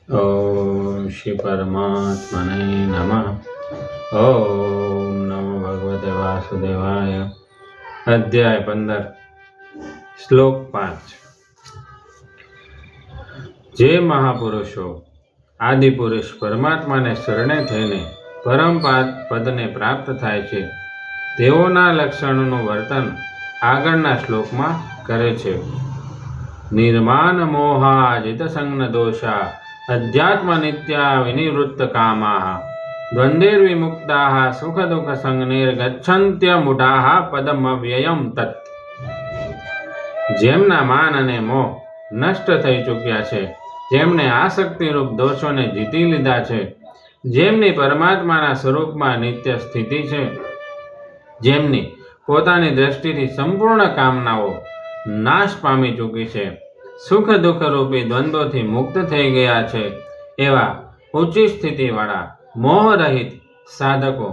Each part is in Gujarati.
ओम श्री परमात्मने नमः। ओम नमो भगवते वासुदेवाय। अध्याय 15 श्लोक 5। जे महापुरुषो आदिपुरुष परमात्मा ने शरणे थईने परम पदने प्राप्त थाय छे तेओना लक्षणों वर्तन आगळना श्लोकमां करे छे। निर्माण मोहा जित संग दोषा अध्यात्म नित्या विनिवृत्त कामा द्वंद्वैर्विमुक्ता सुख दुख संगनिर्गच्छन्त्यमुडाः पदमव्ययम् तत्। जेमना मान अने मोह नष्ट थई चूक्या छे, जेमने आसक्तिरूप दोषोने जीती लीधा छे, जेमनी परमात्माना स्वरूपमां नित्य स्थिति छे, जेमनी पोतानी दृष्टिथी संपूर्ण कामनाओ नाश पामी चूकी छे, सुख दुख रूपी द्वंद्वोथी मुक्त थई गया छे, एवा ऊंची स्थितिवाळा मोह रहित साधको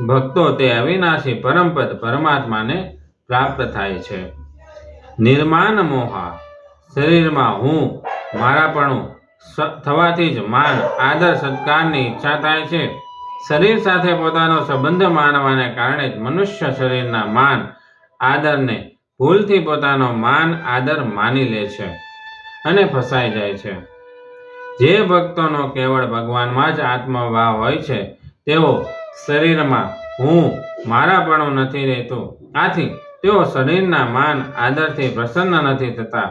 भक्तो ते अविनाशी परमपद परमात्माने प्राप्त थाय छे। निर्माण मोहा शरीर में हूँ मारापणुं थवाथी ज मान आदर सत्कारनी इच्छा थाय छे। शरीर साथे पोतानो संबंध मानवाने कारणे ज मनुष्य शरीरना मान आदरने भूलथी पोतानो मान आदर मानी ले छे अने फसाई जाय छे। जे भक्तोनो केवळ भगवानमां ज आत्मभाव होय छे तेओ शरीरमां हूँ मारापणुं नथी रहेतुं, आथी तेओ शरीरना मान आदरथी प्रसन्न नथी थता।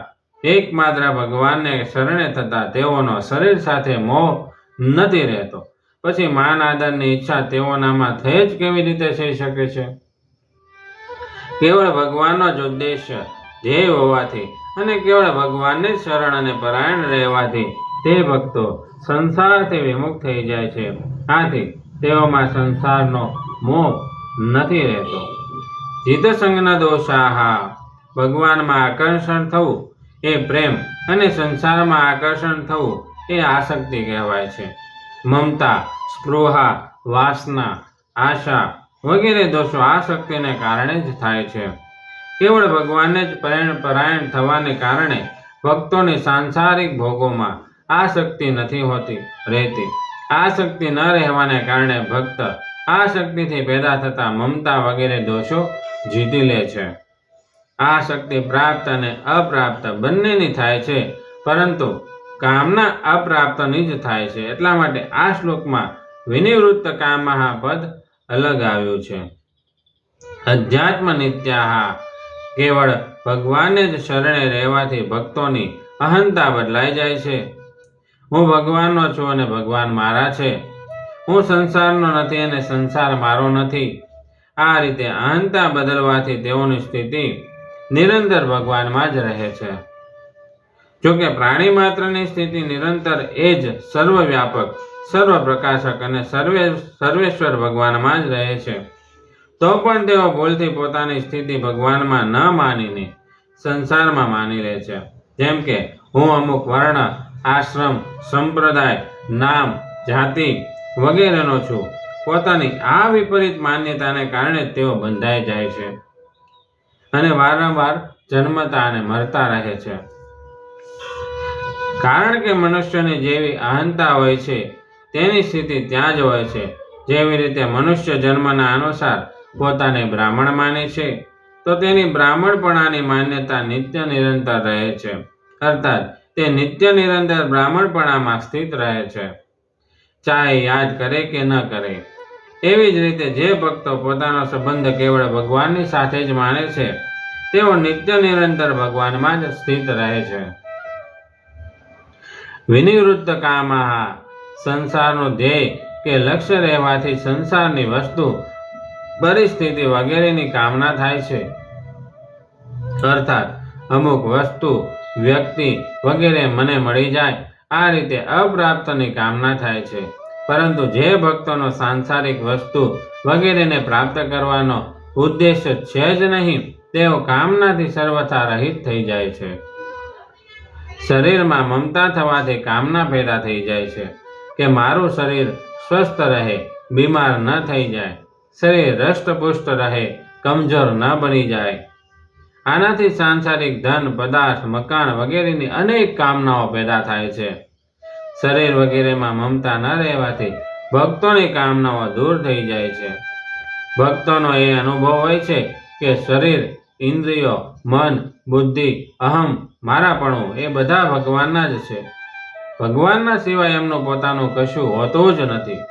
एकमात्र भगवानने शरणे थता तेओनो शरीर साथे मोह नथी रहेतो, पछी मान आदरनी इच्छा तेओनामां थई ज केवी रीते थई शके छे। केवळ भगवाननो ज उद्देश्य ध्येय होवाथी अने केवळ भगवानने शरण अने परायण रहेवाथी ते भक्तो संसारथी विमुक्त थई जाय छे। आथी तेओमां संसारनो मोह नथी रहेतो। जित संगना दोषाः भगवानमां आकर्षण थवुं ए प्रेम अने संसारमां आकर्षण थवुं ए आसक्ति कहेवाय छे। ममता, स्पृहा, वासना, आशा वगैरे दोषो आसक्तिने कारणे ज थाय छे। केवळ भगवानने ज परायण थवाने कारणे भक्तोनी सांसारिक भोगोमां आसक्ति नथी होती रहती। आसक्ति न रहेवाने कारणे भक्त आसक्तिथी पैदा थता ममता वगैरे दोषो जीती ले छे। आसक्ति प्राप्त अने अप्राप्त बंनेनी थाय छे, परंतु कामना अप्राप्तनी ज थाय छे। एटला माटे आ श्लोकमां विनिवृत्त कामः पद अलग आव्युं छे। अध्यात्म नित्याः केवळ भगवानने ज शरणे रहेवाथी भक्तोनी अहंता बदलाई जाय छे। हूँ भगवाननो छुं अने भगवान मारा छे, हूँ संसारनो नथी अने संसार मारो नथी। आ रीते अहंता बदलवाथी तेओनी स्थिति निरंतर भगवानमां ज रहे छे। जो कि प्राणी मात्रनी स्थिति निरंतर ए ज सर्वव्यापक सर्वप्रकाशक अने सर्वेश्वर भगवानमां ज रहे छे, तो पण तेओ भूलथी पोतानी स्थिति भगवानमां न मानीने संसारमां मानी ले छे। जेम के हूँ अमुक वर्ण, आश्रम, संप्रदाय, नाम, जाति वगैरेनो छुं। पोतानी आ विपरीत मान्यताने कारणे तेओ बंधाई जाय छे अने वारंवार जन्मता अने मरता रहे छे। कारण के मनुष्यनी जेवी अहंता होय छे तेनी स्थिति त्यां ज होय छे। जेवी रीते मनुष्य जन्मना अनुसार पोताने ब्राह्मण माने छे, तो तेनी ब्राह्मणपणानी मान्यता नित्य निरंतर रहे छे, अर्थात ते नित्य निरंतर ब्राह्मणपणामां स्थित रहे छे, चाहे याद करे के न करे। एवी ज रीते जे भक्तो पोतानो संबंध केवळ भगवाननी साथे ज माने छे तेओ नित्य निरंतर भगवानमां ज स्थित रहे छे। विनिवृत्त कामः संसारनो ध्येय के लक्ष्य रहेवाथी संसारनी वस्तु, परिस्थिति वगैरेनी कामना थाय छे। अर्थात अमुक वस्तु, व्यक्ति वगैरे मने मळी जाय, आ रीते अप्राप्तनी कामना थाय छे। परंतु जे भक्तोनो सांसारिक वस्तु वगैरेने प्राप्त करवानो उद्देश्य छे ज नहीं, तेओ कामनाथी सर्वथा रहित थई जाय छे। शरीरमां ममता थवाथी कामना पैदा थई जाय छे के मारुं शरीर स्वस्थ रहे, बीमार न थई जाय, शरीर हष्टपुष्ट रहे, कमजोर न बनी जाय। आनाथी सांसारिक धन, पदार्थ, मकान वगैरेनी अनेक कामनाओ पैदा थाय छे। શરીર વગેરેમાં મમતા ન રહેવાથી ભક્તોની કામનાઓ દૂર થઈ જાય છે. ભક્તોનો એ અનુભવ હોય છે કે શરીર, ઇન્દ્રિયો, મન, બુદ્ધિ, અહમ, મારાપણું એ બધા ભગવાનના જ છે. ભગવાનના સિવાય એમનું પોતાનું કશું હોતું જ નથી.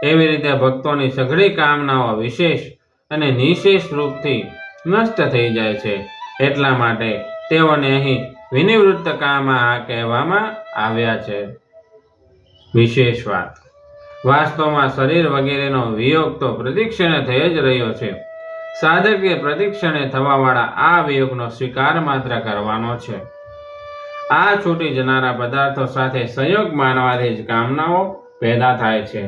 એવી રીતે ભક્તોની સઘળી કામનાઓ વિશેષ અને નિશેષ રૂપથી નષ્ટ થઈ જાય છે. એટલા માટે તેઓને અહીં વિનિવૃત્ત કામા કહેવામાં આવ્યા છે. વિશેષ વાત: વાસ્તવમાં શરીર વગેરેનો વિયોગ તો પ્રતિક્ષણે થઈ જ રહ્યો છે. સાધકે પ્રતિક્ષણે થવાવાળા આ વિયોગનો સ્વીકાર માત્ર કરવાનો છે. આ છૂટી જનારા પદાર્થો સાથે સંયોગ માનવાથી જ કામનાઓ પેદા થાય છે.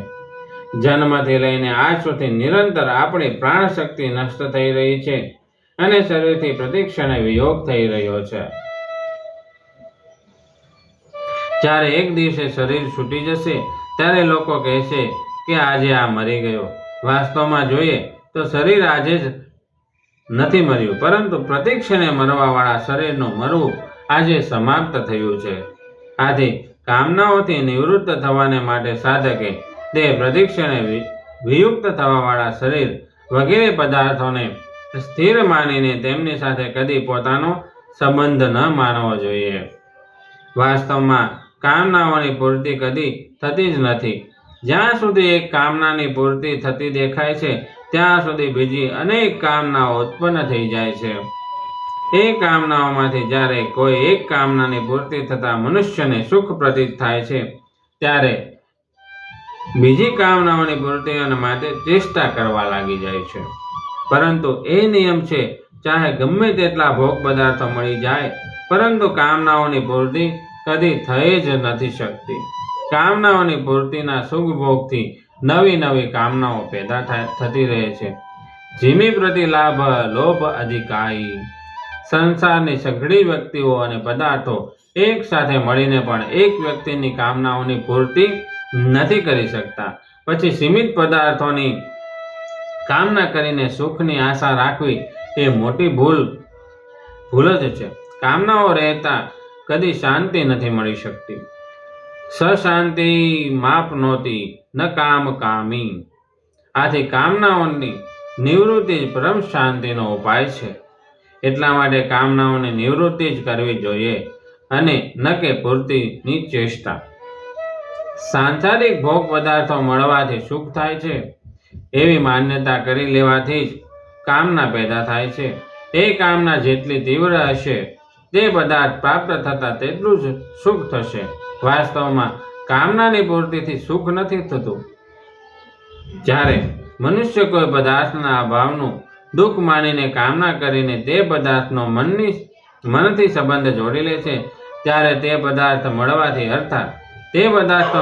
જન્મથી લઈને આજ સુધી નિરંતર આપણી પ્રાણ શક્તિ નષ્ટ થઈ રહી છે અને શરીરથી પ્રતિક્ષણે વિયોગ થઈ રહ્યો છે. જ્યારે એક દિવસે શરીર છૂટી જશે ત્યારે લોકો કહેશે કે આજે આ મરી ગયો. વાસ્તવમાં જોઈએ તો શરીર આજે જ નથી મર્યું, પરંતુ પ્રતિક્ષણે મરવાવાળા શરીરનું મરવું આજે સમાપ્ત થયું છે. આથી કામનાઓથી નિવૃત્ત થવાને માટે સાધકે તે પ્રતિક્ષણે વિયુક્ત થવાવાળા શરીર વગેરે પદાર્થોને સ્થિર માનીને તેમની સાથે કદી પોતાનો સંબંધ ન માનવો જોઈએ. વાસ્તવમાં કામનાઓની પૂર્તિ કદી થતી જ નથી. જ્યાં સુધી એક કામનાની પૂર્તિ થતી દેખાય છે ત્યાં સુધી બીજી અનેક કામનાઓ ઉત્પન્ન થઈ જાય છે. એ કામનાઓમાંથી જ્યારે કોઈ એક કામનાની પૂર્તિ થતાં મનુષ્યને સુખ પ્રતીત થાય છે ત્યારે બીજી કામનાઓની પૂર્તિ માટે ચેષ્ટા કરવા લાગી જાય છે. પરંતુ એ નિયમ છે, ચાહે ગમે તેટલા ભોગ પદાર્થો મળી જાય, પરંતુ કામનાઓની પૂર્તિ કદી થઈ જ નથી શકતી. કામનાઓની પૂર્તિના સુખ ભોગથી નવી નવી કામનાઓ પેદા થતી રહે છે. જીમી પ્રતિ લાભ લોભ અધિકાઈ. સંસારની સઘળી વ્યક્તિઓ અને પદાર્થો એક સાથે મળીને પણ એક વ્યક્તિની કામનાઓની પૂર્તિ નથી કરી શકતા. પછી સીમિત પદાર્થોની કામના કરીને સુખની આશા રાખવી એ મોટી ભૂલ જ છે. કામનાઓ રહેતા કદી શાંતિ નથી મળી શકતી. સશાંતિ માપનોતી ન કામ કામી. આથી કામનાઓની નિવૃત્તિ જ પરમ શાંતિનો ઉપાય છે. એટલા માટે કામનાઓની નિવૃત્તિ જ કરવી જોઈએ અને ન કે પૂર્તિની ચેષ્ટા. સાંસારિક ભોગ પદાર્થો મળવાથી સુખ થાય છે એવી માન્યતા કરી લેવાથી જ કામના પેદા થાય છે. એ કામના જેટલી તીવ્ર હશે તે પદાર્થ પ્રાપ્ત થતાં તેટલું જ સુખ થશે. વાસ્તવમાં કામનાની પૂર્તિથી સુખ નથી થતું. જ્યારે મનુષ્ય કોઈ પદાર્થના અભાવનું દુઃખ માનીને કામના કરીને તે પદાર્થનો મનથી સંબંધ જોડી લે છે ત્યારે તે પદાર્થ મળવાથી અર્થાત તે પદાર્થનો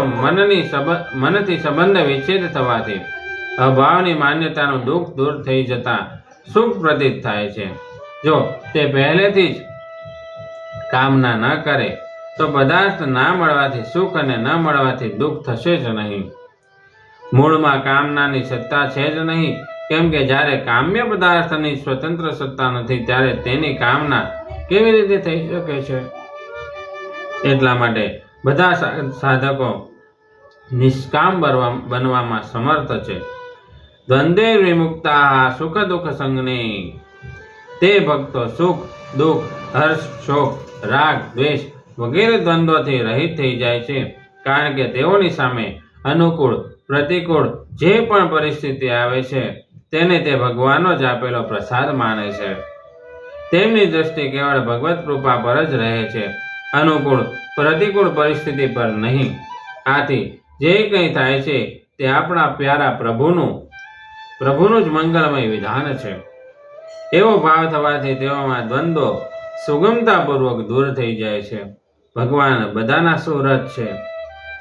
મનથી સંબંધ વિચ્છેદ થવાથી અભાવની માન્યતાનું દુઃખ દૂર થઈ જતા સુખ પ્રતીત થાય છે. જો તે પહેલેથી જ કામના ન કરે તો પદાર્થ ના મળવાથી સુખ અને ન મળવાથી દુઃખ થશે જ નહીં. મૂળમાં કામનાની સત્તા છે જ નહીં, કેમ કે જ્યારે કામ્ય પદાર્થની સ્વતંત્ર સત્તા નથી ત્યારે તેની કામના કેવી રીતે થઈ શકે છે? એટલા માટે બધા સાધકો નિષ્કામ બનવામાં સમર્થ છે. દ્વંદ્વે વિમુક્તા સુખ દુઃખ સંગને. તે ભક્તો સુખ દુઃખ હર્ષ શોક રાગ દ્વેષ વગેરે દ્વંદ્વોથી રહિત થઈ જાય છે, કારણ કે તેઓની સામે અનુકૂળ પ્રતિકૂળ જે પણ પરિસ્થિતિ આવે છે તેને તે ભગવાનનો જ આપેલો પ્રસાદ માને છે. તેમની દ્રષ્ટિ કેવળ ભગવત કૃપા પર જ રહે છે, અનુકૂળ પ્રતિકૂળ પરિસ્થિતિ પર નહીં. આથી જે કંઈ થાય છે તે આપણા પ્યારા પ્રભુનું જ મંગલમય વિધાન છે. એવો ભાવ થવાથી તેઓમાં દ્વંદ્વો સુગમતાપૂર્વક દૂર થઈ જાય છે. ભગવાન બધાના સુહૃદ છે.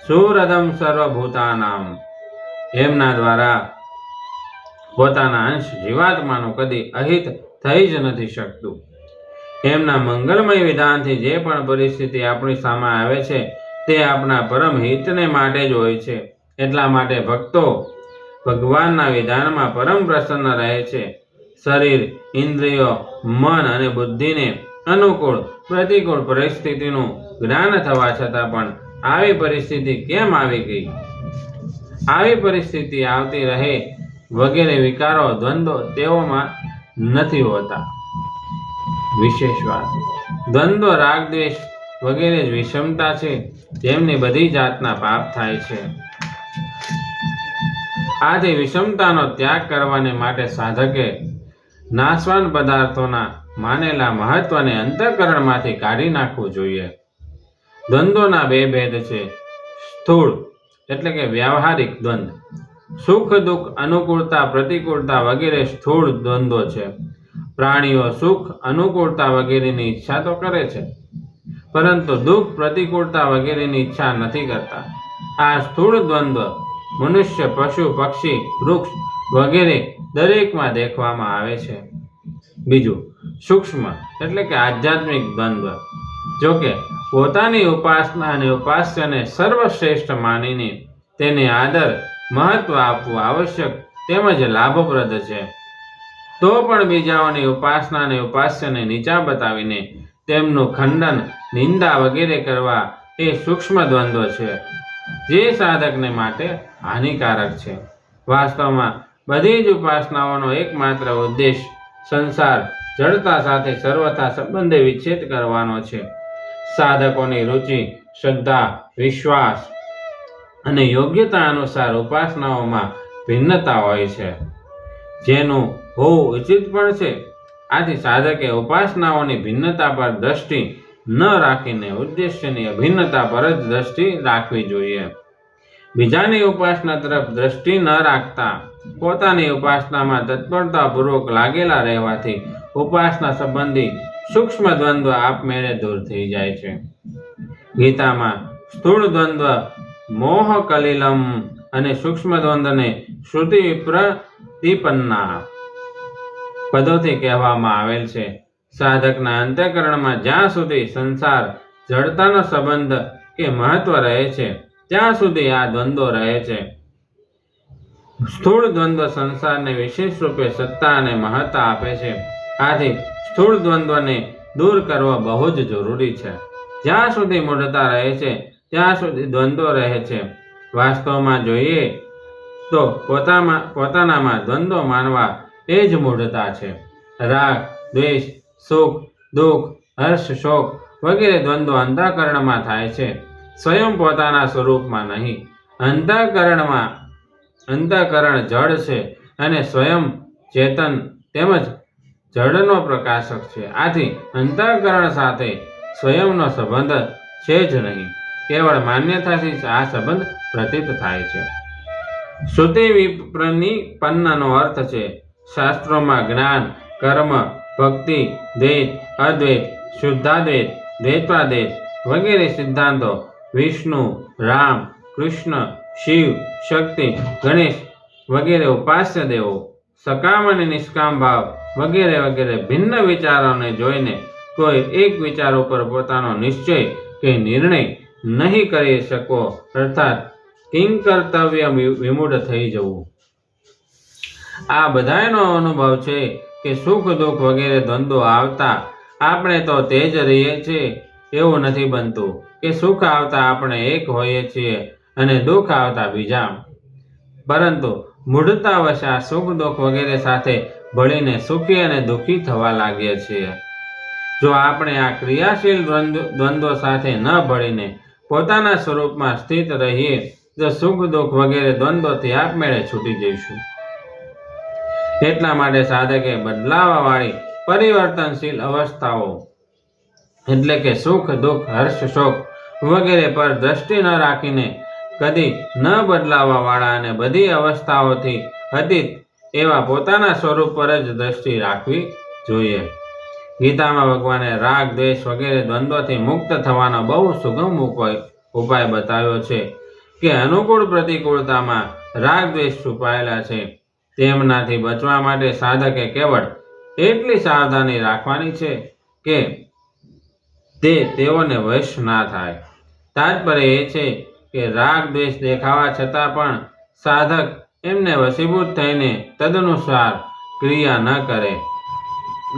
સુહૃદમ સર્વભૂતાનામ. એમના દ્વારા પોતાના અંશ જીવાત્માનું કદી અહિત થઈ જ નથી શકતું. એમના મંગલમય વિધાનથી જે પણ પરિસ્થિતિ આપણી સામે આવે છે તે આપણા પરમ હિતને માટે જ હોય છે. એટલા માટે ભક્તો ભગવાનના વિધાનમાં પરમ પ્રસન્ન રહે છે. શરીર ઇન્દ્રિયો મન અને બુદ્ધિને અનુકૂળ પ્રતિકૂળ પરિસ્થિતિનું જ્ઞાન થવા છતાં પણ આવી પરિસ્થિતિ કેમ આવી ગઈ? આવી પરિસ્થિતિ આવતી રહે વગેરે વિકારો દ્વંદ્વો તેઓમાં નથી હોતા. વિશેષ વાત, દ્વંદ્વ રાગ દ્વેષ વગેરે જ વિષમતા છે જેમની બધી જાતના પાપ થાય છે. આથી વિષમતાનો ત્યાગ કરવાને માટે સાધકે નાશવાન પદાર્થોના માનેલા મહત્વને અંતઃકરણમાંથી કાઢી નાખવું જોઈએ. દ્વંદ્વોના બે ભેદ છે. સ્થૂળ એટલે કે વ્યાવહારિક દ્વંદ્વ. સુખ દુઃખ, અનુકૂળતા પ્રતિકૂળતા વગેરે સ્થૂળ દ્વંદ્વો છે. પ્રાણીઓ સુખ અનુકૂળતા વગેરેની ઈચ્છા તો કરે છે, પરંતુ દુઃખ પ્રતિકૂળતા વગેરેની ઈચ્છા નથી કરતા. આ સ્થૂળ દ્વંદ્વ મનુષ્ય, પશુ, પક્ષી, વૃક્ષ વગેરે દરેકમાં દેખવામાં આવે છે. બીજું, સૂક્ષ્મ એટલે કે આધ્યાત્મિક દ્વંદ્વ. જોકે પોતાની ઉપાસના અને ઉપાસ્યને સર્વશ્રેષ્ઠ માનીને તેને આદર મહત્વ આપવું આવશ્યક તેમજ લાભપ્રદ છે, તો પણ બીજાઓની ઉપાસના અને ઉપાસ્યને નીચા બતાવીને તેમનું ખંડન, નિંદા વગેરે કરવા એ સૂક્ષ્મ દ્વંદ્વ છે, જે સાધકને માટે હાનિકારક છે. વાસ્તવમાં બધી જ ઉપાસનાઓનો એકમાત્ર ઉદ્દેશ સંસાર જડતા સાથે સર્વથા સંબંધે વિચ્છેદ કરવાનો છે. સાધકોની રુચિ, શ્રદ્ધા, વિશ્વાસ અને યોગ્યતા અનુસાર ઉપાસનાઓમાં ભિન્નતા હોય છે, જેનું હોવું ઉચિત પણ છે. આથી સાધકે ઉપાસનાઓની ભિન્નતા પર દ્રષ્ટિ ન રાખીને ઉદ્દેશ્યની અભિન્નતા પર જ દ્રષ્ટિ રાખવી જોઈએ. બીજાની ઉપાસના તરફ દ્રષ્ટિ ન રાખતા પોતાની ઉપાસનામાં તત્પરતાપૂર્વક લાગેલા રહેવાથી ઉપાસના સંબંધી સૂક્ષ્મ દ્વંદ્વ આપમેળે દૂર થઈ જાય છે. ગીતામાં સ્થૂળ દ્વંદ્વ મોહ કલિલમ અને સૂક્ષ્મ દ્વંદ્વને શ્રુતિ પ્રતિપન્ના પદોથી કહેવામાં આવેલ છે. સાધકના અંતઃકરણમાં જ્યાં સુધી સંસાર જડતાનો સંબંધ કે મહત્વ રહે છે, ત્યાં સુધી આ દ્વંદ્વો રહે છે. સ્થૂળ દ્વંદ્વ સંસારને વિશેષ રૂપે સત્તા અને મહત્તા આપે છે. આથી સ્થૂળ દ્વંદ્વને દૂર કરવો બહુ જ જરૂરી છે. જ્યાં સુધી મૂઢતા રહે છે ત્યાં સુધી દ્વંદ્વો રહે છે. વાસ્તવમાં જોઈએ તો પોતાનામાં દ્વંદ્વો માનવા એ જ મૂઢતા છે. રાગ, દ્વેષ, સુખ, દુઃખ, હર્ષ, શોક વગેરે દ્વંદ્વો અંતઃકરણમાં થાય છે, સ્વયં પોતાના સ્વરૂપમાં નહીં. અંતઃકરણ જડ છે અને સ્વયં ચેતન તેમજ જડનો પ્રકાશક છે. આથી અંતઃકરણ સાથે સ્વયંનો સંબંધ છે જ નહીં, કેવળ માન્યતાથી જ આ સંબંધ પ્રતીત થાય છે. શ્રુતિ વિપ્રનિપન્નનો અર્થ છે શાસ્ત્રોમાં જ્ઞાન, કર્મ, ભક્તિ, દ્વૈત, અદ્વૈત, શુદ્ધાદ્વૈત, દ્વૈતાદ્વૈત વગેરે સિદ્ધાંતો વિષ્ણુ, રામ, કૃષ્ણ, શિવ, શક્તિ, ગણેશ વગેરે ઉપાસ્ય દેવો, સકામ અને નિષ્કામ ભાવ વગેરે વગેરે ભિન્ન વિચારોને જોઈને કોઈ એક વિચાર ઉપર પોતાનો નિશ્ચય કે નિર્ણય નહીં કરી શકો, અર્થાત કિંકર્તવ્ય વિમૂઢ થઈ જવું. આ બધાનો અનુભવ છે કે સુખ દુઃખ વગેરે દ્વંદ્વો આવતા આપણે તો તે જ રહીએ છીએ એવું નથી બનતું, કે સુખ આવતા આપણે એક હોઈએ છીએ અને દુઃખ આવતા બીજા. પરંતુ મૂઢતાવશ આ સુખ દુઃખ વગેરે સાથે ભળીને સુખી અને દુઃખી થવા લાગીએ છીએ. જો આપણે આ ક્રિયાશીલ દ્વંદ્વો સાથે ન ભળીને પોતાના સ્વરૂપમાં સ્થિત રહીએ તો સુખ દુઃખ વગેરે દ્વંદ્વોથી આપમેળે છૂટી જઈશું. એટલા માટે સાધકે બદલાવાવાળી પરિવર્તનશીલ અવસ્થાઓ એટલે કે સુખ દુઃખ હર્ષ શોક વગેરે પર દ્રષ્ટિ ન રાખીને કદી ન બદલાવાવાળા અને બધી અવસ્થાઓથી અતીત એવા પોતાના સ્વરૂપ પર જ દ્રષ્ટિ રાખવી જોઈએ. ગીતામાં ભગવાને રાગ દ્વેષ વગેરે દ્વંદ્વોથી મુક્ત થવાનો બહુ સુગમ ઉપાય બતાવ્યો છે કે અનુકૂળ પ્રતિકૂળતામાં રાગ દ્વેષ છુપાયેલા છે. તેમનાથી બચવા માટે સાધકે કેવળ એટલી સાવધાની રાખવાની છે કે તેઓને વશ ના થાય. તાત્પર્ય એ છે કે રાગ દ્વેષ દેખાવા છતાં પણ સાધક એમને વશીભૂત થઈને તદનુસાર ક્રિયા ન કરે,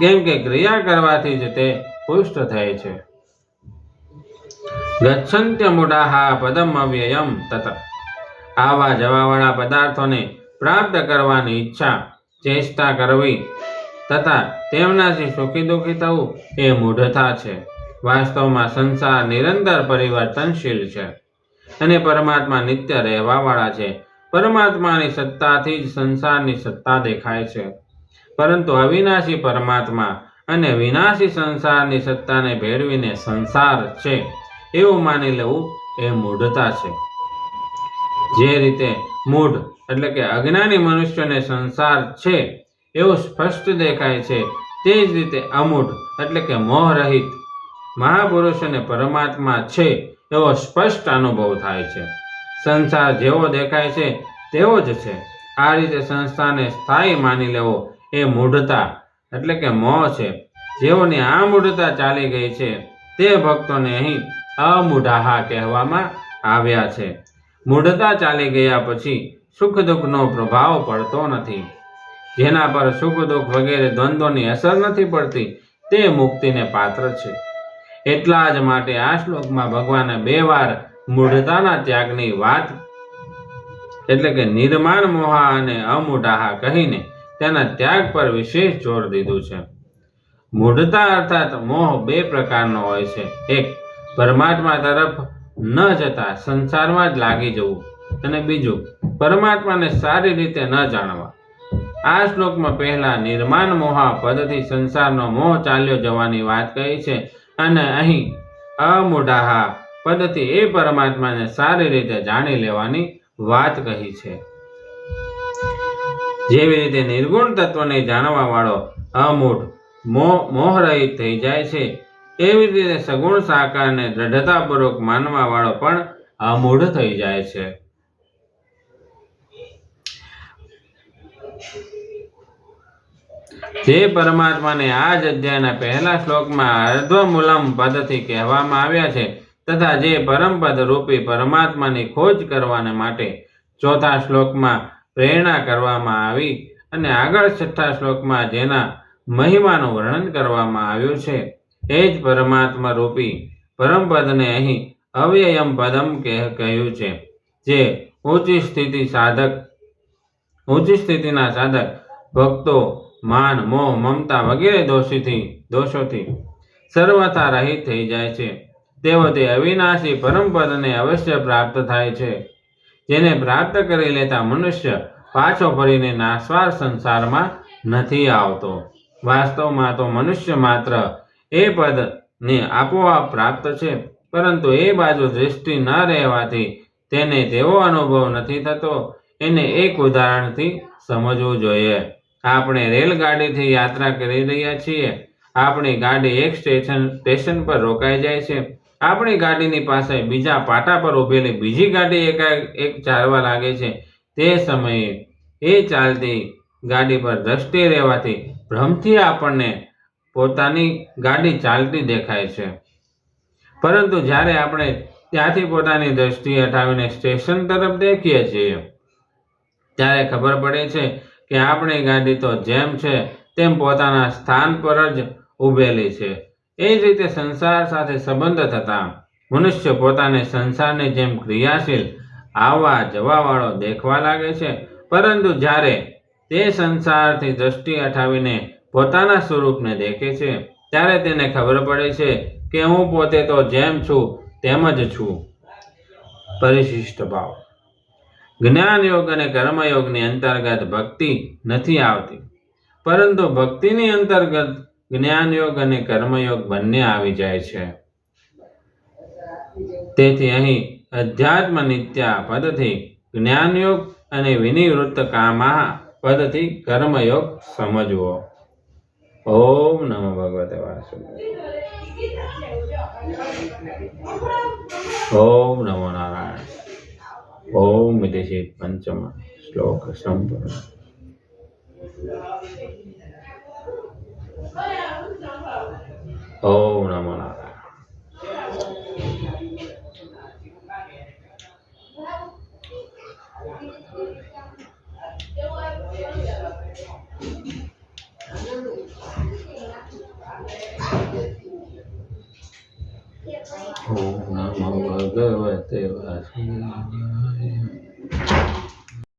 કેમ કે ક્રિયા કરવાથી જ તે પુષ્ટ થાય છે. ગચ્છન્ત્યમૂઢાઃ પદમ અવ્યયમ તત. આવા જવાવાળા પદાર્થોને પ્રાપ્ત કરવાની ઈચ્છા, ચેષ્ટા કરવી તથા તેમનાથી સુખી દુઃખી થવું એ મૂઢતા છે. વાસ્તવમાં સંસાર નિરંતર પરિવર્તનશીલ છે અને પરમાત્મા નિત્ય રહેવાવાળા છે. પરમાત્માની સત્તાથી જ સંસારની સત્તા દેખાય છે, પરંતુ અવિનાશી પરમાત્મા અને વિનાશી સંસારની સત્તાને ભેળવીને સંસાર છે એવું માની લેવું એ મૂઢતા છે. જે રીતે મૂઢ એટલે કે અજ્ઞાની મનુષ્યને સંસાર છે એવું સ્પષ્ટ દેખાય છે, તે જ રીતે અમૂઢ એટલે કે મોહરહિત મહાપુરુષોને પરમાત્મા છે એવો સ્પષ્ટ અનુભવ થાય છે. સંસાર જેવો દેખાય છે તેવો જ છે. આ રીતે સંસારને સ્થાયી માની લેવો એ મૂઢતા એટલે કે મોહ છે. જેઓની આ મૂઢતા ચાલી ગઈ છે તે ભક્તોને અહીં અમૂઢાઃ કહેવામાં આવ્યા છે. મૂઢતા ચાલી ગયા પછી સુખ દુઃખનો પ્રભાવ પડતો નથી. જેના પર સુખ દુઃખ વગેરે દ્વંદ્વોની અસર નથી પડતી તે મુક્તિને પાત્ર છે. એટલા જ માટે આ શ્લોકમાં ભગવાને 2 વાર મૂઢતાના ત્યાગની વાત એટલે કે નિર્માણ મોહા અને અમૂઢાઃ કહીને તેના ત્યાગ પર વિશેષ જોર દીધું છે. મૂઢતા અર્થાત મોહ 2 પ્રકારનો હોય છે. એક, પરમાત્મા તરફ ન જતા સંસારમાં જ લાગી જવું, અને બીજું, પરમાત્માને સારી રીતે ન જાણવા. આ શ્લોકમાં પહેલા નિર્માણ મોહા પદથી સંસારનો મોહ ચાલ્યો જવાની વાત કહી છે અને અહીં અમૂઢાઃ પદથી એ પરમાત્માને સારી રીતે જાણી લેવાની વાત કહી છે. જેવી રીતે નિર્ગુણ તત્વને જાણવા વાળો અમૂઢ મોહરહિત થઈ જાય છે, એવી રીતે સગુણ સાકારને દ્રઢતાપૂર્વક માનવા વાળો પણ અમૂઢ થઈ જાય છે. જે પરમાત્માને આ જ અધ્યાયના પહેલા શ્લોકમાં અર્ધ્વમૂલમ પદથી કહેવામાં આવ્યા છે તથા જે પરમપદ રૂપી પરમાત્માની ખોજ કરવાને માટે ચોથા શ્લોકમાં પ્રેરણા કરવામાં આવી અને આગળ છઠ્ઠા શ્લોકમાં જેના મહિમાનું વર્ણન કરવામાં આવ્યું છે, એ જ પરમાત્મા રૂપી પરમપદને અહીં અવ્યયમ પદમ કહ્યું છે. જે ઊંચી સ્થિતિના સાધક ભક્તો માન, મોહ, મમતા વગેરે દોષોથી સર્વથા રહિત થઈ જાય છે, તેઓ તે અવિનાશી પરમપદને અવશ્ય પ્રાપ્ત થાય છે. જેને પ્રાપ્ત કરી લેતા મનુષ્ય પાછો ફરીને નાશવાર સંસારમાં નથી આવતો. વાસ્તવમાં તો મનુષ્ય માત્ર એ પદને આપોઆપ પ્રાપ્ત છે, પરંતુ એ બાજુ દૃષ્ટિ ન રહેવાથી તેને તેવો અનુભવ નથી થતો. એને એક ઉદાહરણથી સમજવું જોઈએ. આપણે રેલગાડીથી યાત્રા કરી રહ્યા છીએ. આપણી ગાડી એક સ્ટેશન પર રોકાઈ જાય છે. આપણી ગાડીની પાસે બીજા પાટા પર ઊભેલી બીજી ગાડી એકાએક ચાલવા લાગે છે. તે સમયે એ ચાલતી ગાડી પર દ્રષ્ટિ રહેવાથી ભ્રમથી આપણને પોતાની ગાડી ચાલતી દેખાય છે, પરંતુ જ્યારે આપણે ત્યાંથી પોતાની દ્રષ્ટિ હટાવીને સ્ટેશન તરફ દેખીએ છીએ ત્યારે ખબર પડે છે કે આપણી ગાડી તો જેમ છે તેમ પોતાના સ્થાન પર જ ઊભેલી છે. એ જ રીતે સંસાર સાથે સંબંધ થતા મનુષ્ય પોતાને સંસારની જેમ ક્રિયાશીલ, આવવા જવાવાળો દેખવા લાગે છે, પરંતુ જ્યારે તે સંસારથી દ્રષ્ટિ હટાવીને પોતાના સ્વરૂપને દેખે છે ત્યારે તેને ખબર પડે છે કે હું પોતે તો જેમ છું તેમ જ છું. પરિશિષ્ટ ભાવ. જ્ઞાન યોગ અને કર્મયોગની અંતર્ગત ભક્તિ નથી આવતી, પરંતુ ભક્તિની અંતર્ગત જ્ઞાન યોગ અને કર્મયોગ બંને આવી જાય છે. તેથી અહીં અધ્યાત્મ નિત્યા પદથી જ્ઞાનયોગ અને વિનિવૃત્ત કામા પદથી કર્મયોગ સમજવો. ઓમ નમો ભગવતે વાસુદેવાય. ઓમ નમો નારાયણ. ઓમ વિદેશી પંચમ શ્લોક સંપૂર્ણ. ઓમ નમો નારાયણ. ઓમ નમો